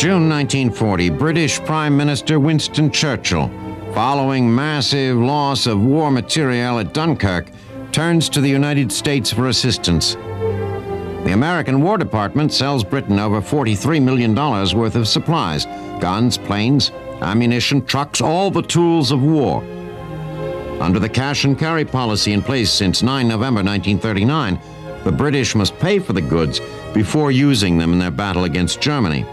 June 1940, British Prime Minister Winston Churchill, following massive loss of war materiel at Dunkirk, turns to the United States for assistance. The American War Department sells Britain over $43 million worth of supplies: guns, planes, ammunition, trucks, all the tools of war. Under the cash and carry policy in place since 9 November 1939, the British must pay for the goods before using them in their battle against Germany.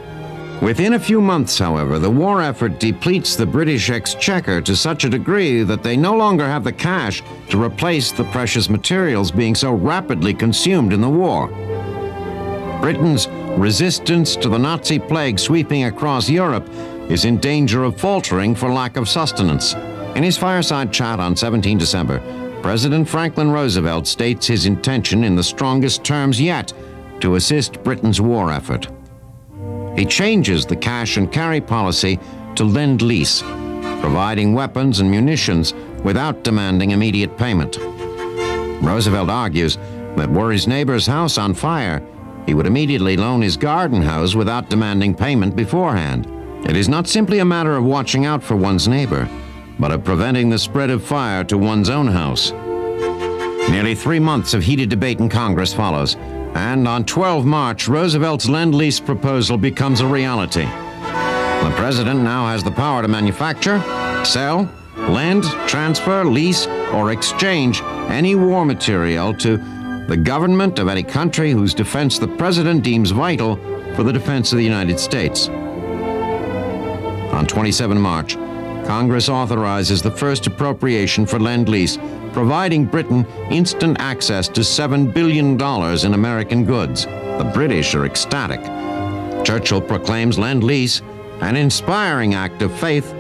Within a few months, however, the war effort depletes the British exchequer to such a degree that they no longer have the cash to replace the precious materials being so rapidly consumed in the war. Britain's resistance to the Nazi plague sweeping across Europe is in danger of faltering for lack of sustenance. In his fireside chat on 17 December, President Franklin Roosevelt states his intention in the strongest terms yet to assist Britain's war effort. He changes the cash and carry policy to lend-lease, providing weapons and munitions without demanding immediate payment. Roosevelt argues that were his neighbor's house on fire, he would immediately loan his garden hose without demanding payment beforehand. It is not simply a matter of watching out for one's neighbor, but of preventing the spread of fire to one's own house. Nearly 3 months of heated debate in Congress follows, and on 12 March, Roosevelt's Lend-Lease proposal becomes a reality. The president now has the power to manufacture, sell, lend, transfer, lease, or exchange any war material to the government of any country whose defense the president deems vital for the defense of the United States. On 27 March, Congress authorizes the first appropriation for Lend-Lease, providing Britain instant access to $7 billion in American goods. The British are ecstatic. Churchill proclaims Lend-Lease an inspiring act of faith,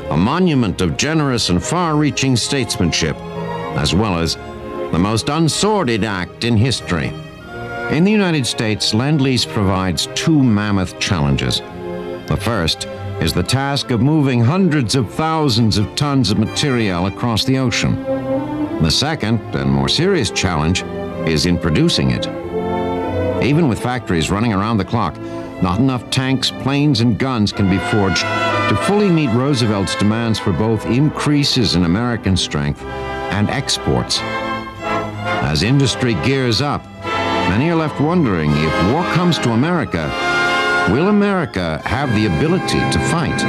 a monument of generous and far-reaching statesmanship, as well as the most unsordid act in history. In the United States, Lend-Lease provides two mammoth challenges. The first is the task of moving hundreds of thousands of tons of material across the ocean. The second, and more serious challenge, is in producing it. Even with factories running around the clock, not enough tanks, planes, and guns can be forged to fully meet Roosevelt's demands for both increases in American strength and exports. As industry gears up, many are left wondering, if war comes to America, will America have the ability to fight?